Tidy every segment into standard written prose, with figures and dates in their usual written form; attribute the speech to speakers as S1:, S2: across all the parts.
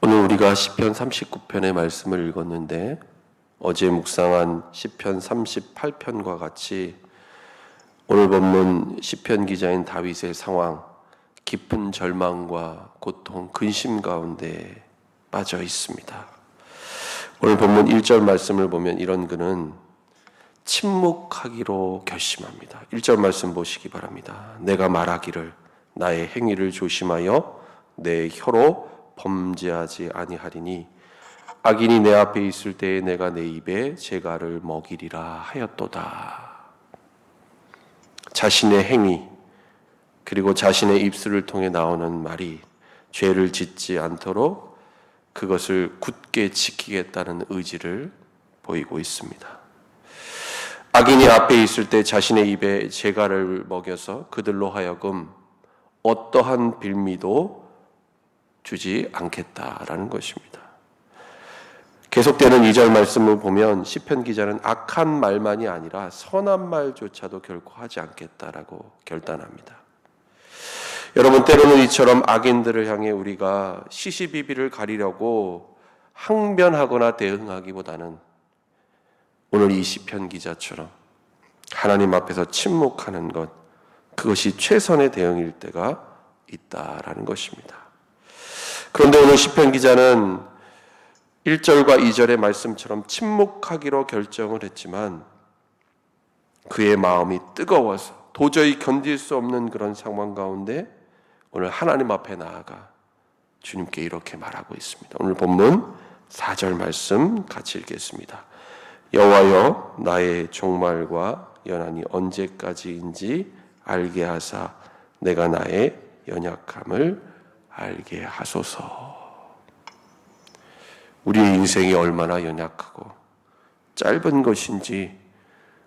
S1: 오늘 우리가 시편 39편의 말씀을 읽었는데 어제 묵상한 시편 38편과 같이 오늘 본문 시편 기자인 다윗의 상황, 깊은 절망과 고통, 근심 가운데 빠져 있습니다. 오늘 본문 1절 말씀을 보면 이런 그는 침묵하기로 결심합니다. 1절 말씀 보시기 바랍니다. 내가 말하기를 나의 행위를 조심하여 내 혀로 범죄하지 아니하리니 악인이 내 앞에 있을 때에 내가 내 입에 재갈을 먹이리라 하였도다. 자신의 행위 그리고 자신의 입술을 통해 나오는 말이 죄를 짓지 않도록 그것을 굳게 지키겠다는 의지를 보이고 있습니다. 악인이 앞에 있을 때 자신의 입에 재갈을 먹여서 그들로 하여금 어떠한 빌미도 주지 않겠다라는 것입니다. 계속되는 2절 말씀을 보면 시편 기자는 악한 말만이 아니라 선한 말조차도 결코 하지 않겠다라고 결단합니다. 여러분, 때로는 이처럼 악인들을 향해 우리가 시시비비를 가리려고 항변하거나 대응하기보다는 오늘 이 시편 기자처럼 하나님 앞에서 침묵하는 것, 그것이 최선의 대응일 때가 있다라는 것입니다. 그런데 오늘 시편 기자는 1절과 2절의 말씀처럼 침묵하기로 결정을 했지만 그의 마음이 뜨거워서 도저히 견딜 수 없는 그런 상황 가운데 오늘 하나님 앞에 나아가 주님께 이렇게 말하고 있습니다. 오늘 본문 4절 말씀 같이 읽겠습니다. 여호와여, 나의 종말과 연한이 언제까지인지 알게 하사 내가 나의 연약함을 알게 하소서. 우리의 인생이 얼마나 연약하고 짧은 것인지,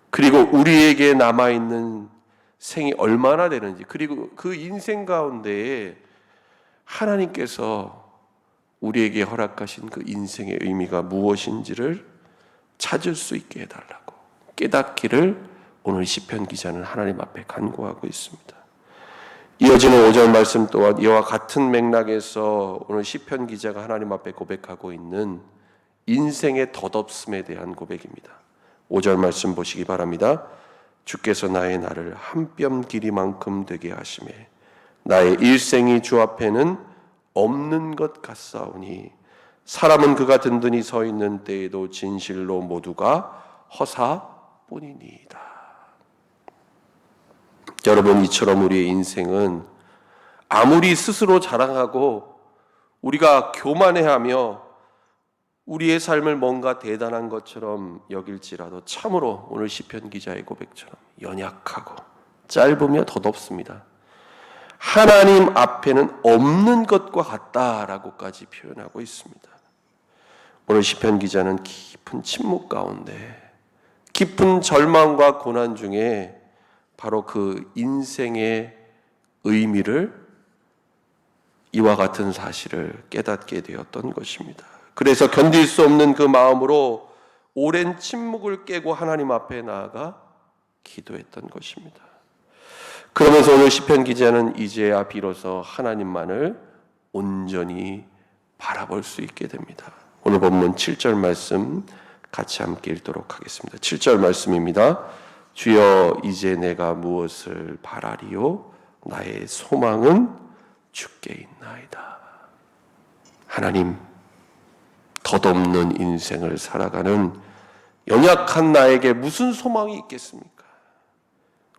S1: 그리고 우리에게 남아있는 생이 얼마나 되는지, 그리고 그 인생 가운데에 하나님께서 우리에게 허락하신 그 인생의 의미가 무엇인지를 찾을 수 있게 해달라고 깨닫기를 오늘 시편 기자는 하나님 앞에 간구하고 있습니다. 이어지는 5절 말씀 또한 이와 같은 맥락에서 오늘 시편 기자가 하나님 앞에 고백하고 있는 인생의 덧없음에 대한 고백입니다. 5절 말씀 보시기 바랍니다. 주께서 나의 날을 한 뼘 길이만큼 되게 하시매 나의 일생이 주 앞에는 없는 것 같사오니 사람은 그가 든든히 서 있는 때에도 진실로 모두가 허사뿐이니이다. 여러분, 이처럼 우리의 인생은 아무리 스스로 자랑하고 우리가 교만해하며 우리의 삶을 뭔가 대단한 것처럼 여길지라도 참으로 오늘 시편 기자의 고백처럼 연약하고 짧으며 덧없습니다. 하나님 앞에는 없는 것과 같다라고까지 표현하고 있습니다. 오늘 시편 기자는 깊은 침묵 가운데 깊은 절망과 고난 중에 바로 그 인생의 의미를 이와 같은 사실을 깨닫게 되었던 것입니다. 그래서 견딜 수 없는 그 마음으로 오랜 침묵을 깨고 하나님 앞에 나아가 기도했던 것입니다. 그러면서 오늘 시편 기자는 이제야 비로소 하나님만을 온전히 바라볼 수 있게 됩니다. 오늘 본문 7절 말씀 같이 함께 읽도록 하겠습니다. 7절 말씀입니다. 주여, 이제 내가 무엇을 바라리요? 나의 소망은 주께 있나이다. 하나님, 덧없는 인생을 살아가는 연약한 나에게 무슨 소망이 있겠습니까?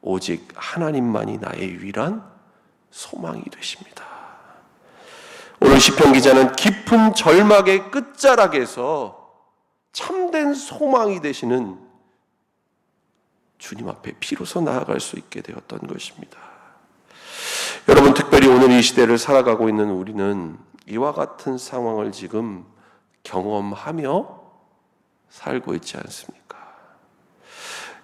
S1: 오직 하나님만이 나의 유일한 소망이 되십니다. 오늘 시편 기자는 깊은 절망의 끝자락에서 참된 소망이 되시는 주님 앞에 비로소 나아갈 수 있게 되었던 것입니다. 여러분, 특별히 오늘 이 시대를 살아가고 있는 우리는 이와 같은 상황을 지금 경험하며 살고 있지 않습니까?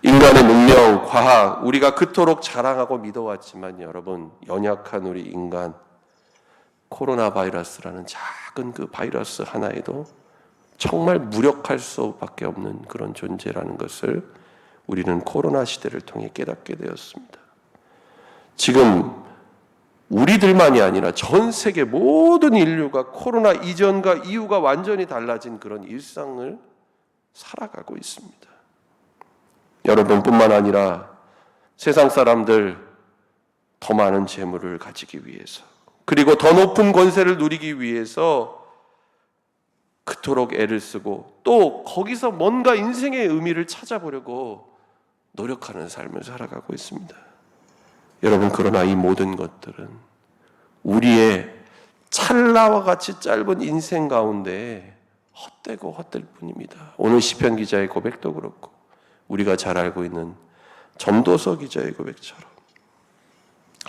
S1: 인간의 문명, 과학, 우리가 그토록 자랑하고 믿어왔지만 여러분, 연약한 우리 인간, 코로나 바이러스라는 작은 그 바이러스 하나에도 정말 무력할 수밖에 없는 그런 존재라는 것을 우리는 코로나 시대를 통해 깨닫게 되었습니다. 지금 우리들만이 아니라 전 세계 모든 인류가 코로나 이전과 이후가 완전히 달라진 그런 일상을 살아가고 있습니다. 여러분뿐만 아니라 세상 사람들 더 많은 재물을 가지기 위해서, 그리고 더 높은 권세를 누리기 위해서 그토록 애를 쓰고 또 거기서 뭔가 인생의 의미를 찾아보려고 노력하는 삶을 살아가고 있습니다. 여러분, 그러나 이 모든 것들은 우리의 찰나와 같이 짧은 인생 가운데 헛되고 헛될 뿐입니다. 오늘 시편 기자의 고백도 그렇고 우리가 잘 알고 있는 전도서 기자의 고백처럼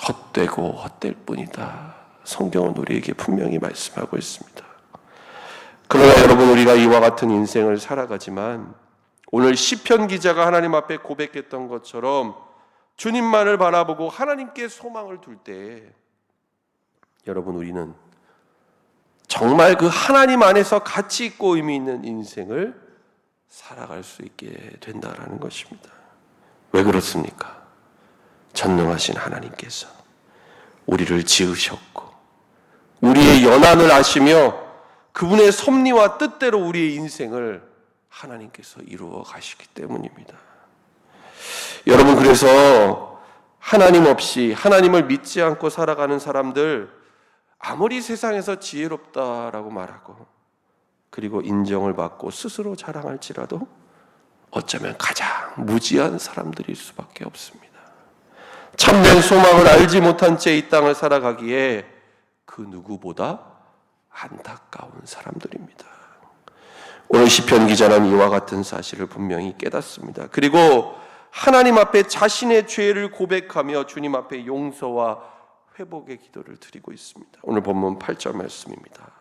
S1: 헛되고 헛될 뿐이다. 성경은 우리에게 분명히 말씀하고 있습니다. 그러나 여러분, 우리가 이와 같은 인생을 살아가지만 오늘 시편 기자가 하나님 앞에 고백했던 것처럼 주님만을 바라보고 하나님께 소망을 둘 때 여러분, 우리는 정말 그 하나님 안에서 가치 있고 의미 있는 인생을 살아갈 수 있게 된다라는 것입니다. 왜 그렇습니까? 전능하신 하나님께서 우리를 지으셨고 우리의 연한을 아시며 그분의 섭리와 뜻대로 우리의 인생을 하나님께서 이루어 가시기 때문입니다. 여러분, 그래서 하나님 없이, 하나님을 믿지 않고 살아가는 사람들, 아무리 세상에서 지혜롭다라고 말하고 그리고 인정을 받고 스스로 자랑할지라도 어쩌면 가장 무지한 사람들일 수밖에 없습니다. 참된 소망을 알지 못한 채 이 땅을 살아가기에 그 누구보다 안타까운 사람들입니다. 오늘 시편 기자는 이와 같은 사실을 분명히 깨닫습니다. 그리고 하나님 앞에 자신의 죄를 고백하며 주님 앞에 용서와 회복의 기도를 드리고 있습니다. 오늘 본문 8절 말씀입니다.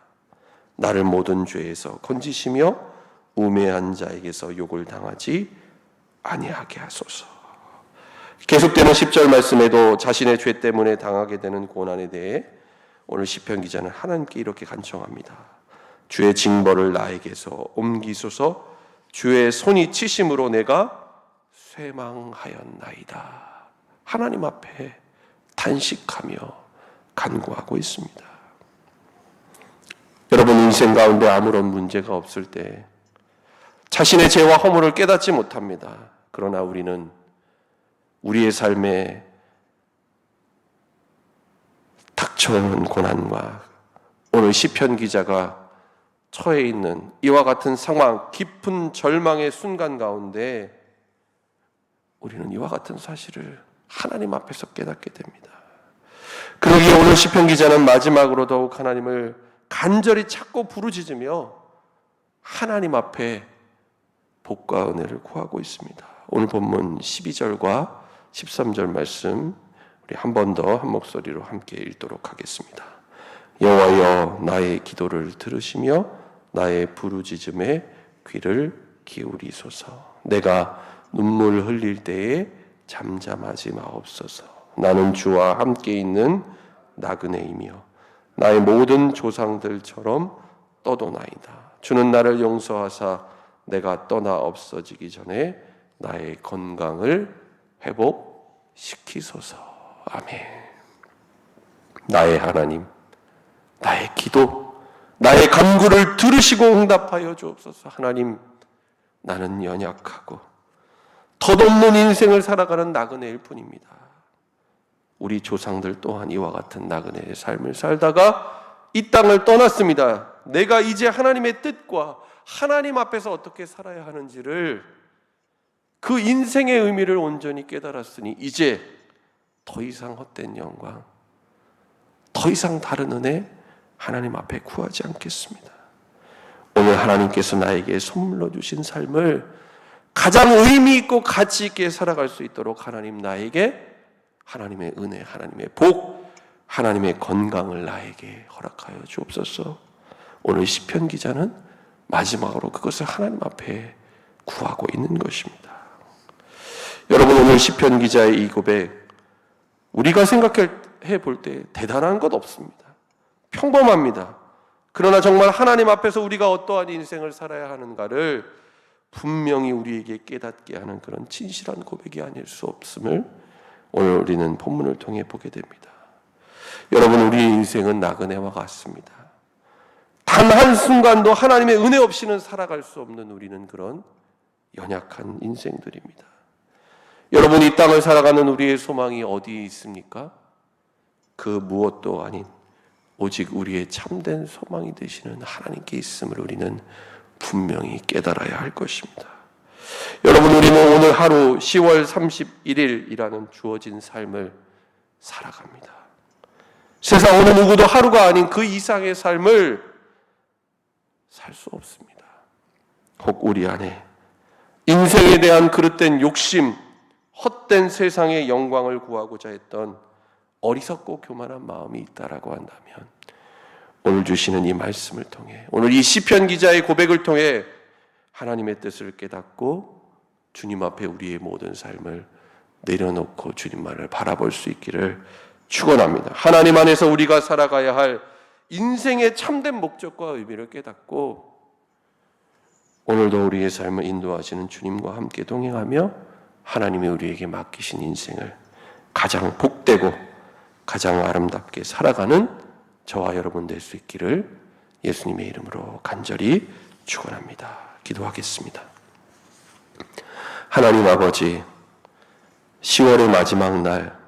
S1: 나를 모든 죄에서 건지시며 우매한 자에게서 욕을 당하지 아니하게 하소서. 계속되는 10절 말씀에도 자신의 죄 때문에 당하게 되는 고난에 대해 오늘 시편 기자는 하나님께 이렇게 간청합니다. 주의 징벌을 나에게서 옮기소서. 주의 손이 치심으로 내가 쇠망하였나이다. 하나님 앞에 탄식하며 간구하고 있습니다. 여러분, 인생 가운데 아무런 문제가 없을 때 자신의 죄와 허물을 깨닫지 못합니다. 그러나 우리는 우리의 삶에 닥쳐오는 고난과 오늘 시편 기자가 처해 있는 이와 같은 상황, 깊은 절망의 순간 가운데 우리는 이와 같은 사실을 하나님 앞에서 깨닫게 됩니다. 그러기에 오늘 시편 기자는 마지막으로 더욱 하나님을 간절히 찾고 부르짖으며 하나님 앞에 복과 은혜를 구하고 있습니다. 오늘 본문 12절과 13절 말씀 우리 한 번 더 한 목소리로 함께 읽도록 하겠습니다. 여호와여, 나의 기도를 들으시며 나의 부르짖음에 귀를 기울이소서. 내가 눈물 흘릴 때에 잠잠하지 마옵소서. 나는 주와 함께 있는 나그네이며 나의 모든 조상들처럼 떠도나이다. 주는 나를 용서하사 내가 떠나 없어지기 전에 나의 건강을 회복시키소서. 아멘. 나의 하나님, 나의 기도, 나의 간구를 들으시고 응답하여 주옵소서. 하나님, 나는 연약하고 덧없는 인생을 살아가는 나그네일 뿐입니다. 우리 조상들 또한 이와 같은 나그네의 삶을 살다가 이 땅을 떠났습니다. 내가 이제 하나님의 뜻과 하나님 앞에서 어떻게 살아야 하는지를, 그 인생의 의미를 온전히 깨달았으니 이제 더 이상 헛된 영광, 더 이상 다른 은혜 하나님 앞에 구하지 않겠습니다. 오늘 하나님께서 나에게 선물로 주신 삶을 가장 의미 있고 가치 있게 살아갈 수 있도록 하나님 나에게 하나님의 은혜, 하나님의 복, 하나님의 건강을 나에게 허락하여 주옵소서. 오늘 시편 기자는 마지막으로 그것을 하나님 앞에 구하고 있는 것입니다. 여러분, 오늘 시편 기자의 이 고백, 우리가 생각해 볼 때 대단한 것 없습니다. 평범합니다. 그러나 정말 하나님 앞에서 우리가 어떠한 인생을 살아야 하는가를 분명히 우리에게 깨닫게 하는 그런 진실한 고백이 아닐 수 없음을 오늘 우리는 본문을 통해 보게 됩니다. 여러분, 우리의 인생은 나그네와 같습니다. 단 한순간도 하나님의 은혜 없이는 살아갈 수 없는 우리는 그런 연약한 인생들입니다. 여러분, 이 땅을 살아가는 우리의 소망이 어디에 있습니까? 그 무엇도 아닌 오직 우리의 참된 소망이 되시는 하나님께 있음을 우리는 분명히 깨달아야 할 것입니다. 여러분, 우리는 오늘 하루 10월 31일이라는 주어진 삶을 살아갑니다. 세상 어느 누구도 하루가 아닌 그 이상의 삶을 살 수 없습니다. 혹 우리 안에 인생에 대한 그릇된 욕심, 헛된 세상의 영광을 구하고자 했던 어리석고 교만한 마음이 있다라고 한다면 오늘 주시는 이 말씀을 통해, 오늘 이 시편 기자의 고백을 통해 하나님의 뜻을 깨닫고 주님 앞에 우리의 모든 삶을 내려놓고 주님만을 바라볼 수 있기를 축원합니다. 하나님 안에서 우리가 살아가야 할 인생의 참된 목적과 의미를 깨닫고 오늘도 우리의 삶을 인도하시는 주님과 함께 동행하며 하나님이 우리에게 맡기신 인생을 가장 복되고 가장 아름답게 살아가는 저와 여러분 될 수 있기를 예수님의 이름으로 간절히 축원합니다. 기도하겠습니다. 하나님 아버지, 10월의 마지막 날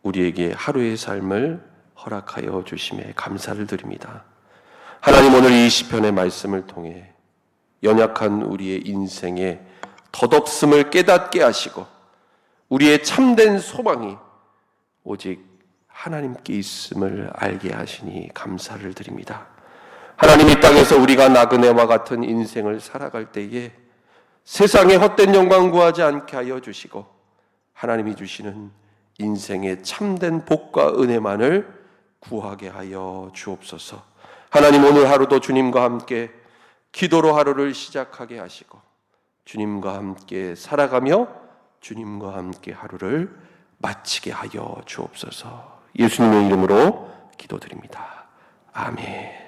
S1: 우리에게 하루의 삶을 허락하여 주심에 감사를 드립니다. 하나님, 오늘 이 시편의 말씀을 통해 연약한 우리의 인생의 덧없음을 깨닫게 하시고 우리의 참된 소망이 오직 하나님께 있음을 알게 하시니 감사를 드립니다. 하나님, 이 땅에서 우리가 나그네와 같은 인생을 살아갈 때에 세상의 헛된 영광 구하지 않게 하여 주시고 하나님이 주시는 인생의 참된 복과 은혜만을 구하게 하여 주옵소서. 하나님, 오늘 하루도 주님과 함께 기도로 하루를 시작하게 하시고 주님과 함께 살아가며 주님과 함께 하루를 마치게 하여 주옵소서. 예수님의 이름으로 기도드립니다. 아멘.